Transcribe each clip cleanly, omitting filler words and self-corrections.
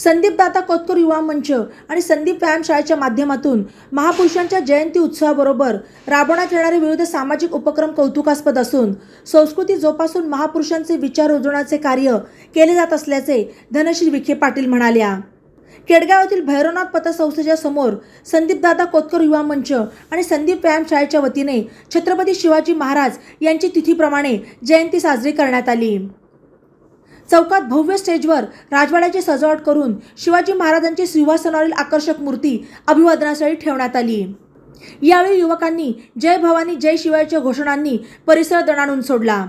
संदीपदादा कोतकर युवा मंच आणि संदीप व्यायाम शाळेच्या माध्यमातून महापुरुषांच्या जयंती उत्सवाबरोबर राबवण्यात येणारे विविध सामाजिक उपक्रम कौतुकास्पद असून संस्कृती जोपासून महापुरुषांचे विचार रुजवण्याचे कार्य केले जात असल्याचे धनश्री विखे पाटील म्हणाल्या। केडगाव येथील भैरवनाथ पतसंस्थेच्या समोर संदीपदादा कोतकर युवा मंच आणि संदीप व्यायाम शाळेच्या वतीने छत्रपती शिवाजी महाराज यांची तिथीप्रमाणे जयंती साजरी करण्यात आली। चौकात भव्य स्टेजवर राजवाड्याची सजावट करून शिवाजी महाराजांची सिंहासनावरील आकर्षक मूर्ती अभिवादनासाठी ठेवण्यात आली। यावेळी युवकांनी जय भवानी जय शिवाजीच्या घोषणांनी परिसर दणाणून सोडला।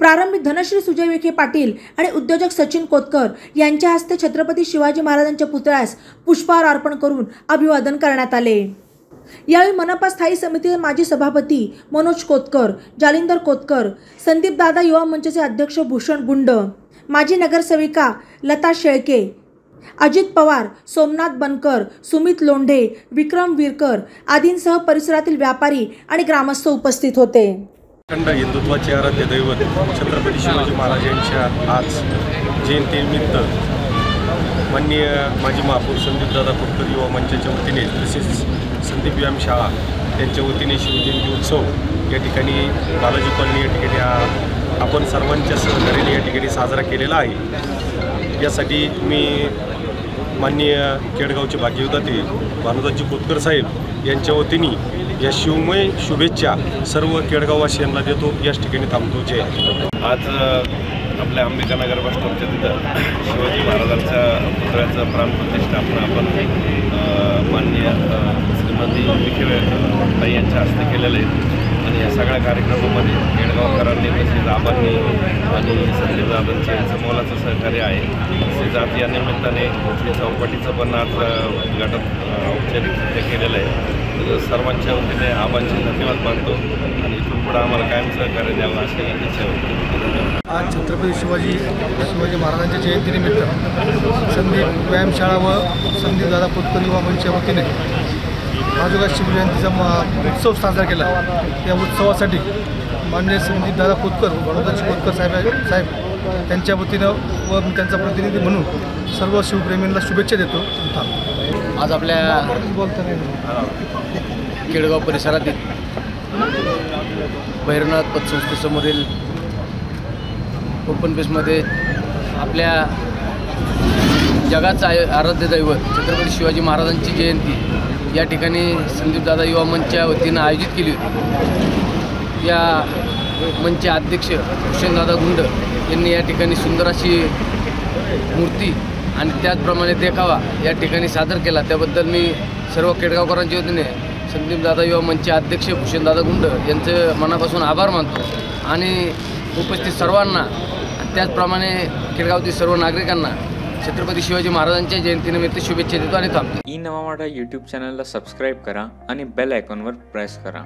प्रारंभी धनश्री सुजय विखे पाटील आणि उद्योजक सचिन कोतकर यांच्या हस्ते छत्रपती शिवाजी महाराजांच्या पुतळ्यास पुष्पहार अर्पण करून अभिवादन करण्यात आले। यावेळी मनपा स्थायी समितीचे माजी सभापती मनोज कोतकर, जालिंदर कोतकर, संदीपदादा युवा मंचचे अध्यक्ष भूषण गुंड, माजी नगरसेविका लता शेळके, अजित पवार, सोमनाथ बनकर, सुमित लोंढे, विक्रम विरकर आदींसह परिसरातील व्यापारी आणि ग्रामस्थ उपस्थित होते। अखंड हिंदुत्वाचे आराध्य दैवत छत्रपती शिवाजी महाराज यांच्या आज जयंतीनिमित्त माननीय माजी महापौर संदीपदादा कोतकर युवा मंचाच्या वतीने तसेच संदीप व्यायाम शाळा यांच्या वतीने शिवजयंती उत्सव या ठिकाणी बालाजी कॉलनी या ठिकाणी आपण सर्वांच्या सहकार्याने या ठिकाणी साजरा केलेला आहे। यासाठी मी माननीय केडगावचे भाग्यविधाते भानुदासजी कोतकर साहेब यांच्या वतीने या शिवमय शुभेच्छा सर्व केडगाववासियांना देतो। याच ठिकाणी थांबतो। जय। आज आपल्या अंबिकानगर बस स्टॉपच्या तिथं शिवाजी महाराजांच्या पुतळ्याचं प्राणप्रतिष्ठापना आपण माननीय श्रीमती विखे ताई यांच्या हस्ते केलेलं आहे आणि या सगळ्या कार्यक्रमामध्ये केडगावकरांनी तसेच आबांनी आणि संदीपदादांचे यांचं मोलाचं सहकार्य आहे। तसेच आज या निमित्ताने चौपाटीचं पण आज उद्घाटन औपचारिकरित्या केलेलं आहे। सर्वांच्या वतीने आबांचे धन्यवाद मानतो आणि इथून पुढे आम्हाला कायम सहकार्य द्यावं अशी इच्छा होती। आज छत्रपती शिवाजी महाराजांच्या जयंतीनिमित्त संदीप व्यायामशाळा व संदीपदादा कोतकर युवा मंचच्या वतीने राजोगा शिवजयंतीचा उत्सव साजरा केला। या उत्सवासाठी माननीय संदीपदादा कोतकर भानुदास कोतकर साहेब त्यांच्या वतीनं व मी त्यांचा प्रतिनिधी म्हणून सर्व शिवप्रेमींना शुभेच्छा देतो। आज आपल्या केडगाव परिसरातील भैरवनाथ पतसंस्थेसमोरील ओपन पेसमध्ये आपल्या जगाचा आराध्य दैवत छत्रपती शिवाजी महाराजांची जयंती या ठिकाणी संदीपदादा युवा मंचच्या वतीनं आयोजित केली होती। या मंचचे अध्यक्ष भूषणदादा गुंड यांनी या ठिकाणी सुंदर अशी मूर्ती आणि त्याचप्रमाणे देखावा या ठिकाणी सादर केला। त्याबद्दल मी सर्व केडगावकरांच्या वतीने संदीपदादा युवा मंचचे अध्यक्ष भूषणदादा गुंड यांचं मनापासून आभार मानतो आणि उपस्थित सर्वांना त्याचप्रमाणे केडगावतील सर्व नागरिकांना छत्रपती शिवाजी महाराजांच्या जयंतीनिमित्त शुभेच्छा देतो आणि थांबतो। ई नवा मराठा यूट्यूब चॅनलला सबस्क्राईब करा आणि बेल आयकॉनवर प्रेस करा।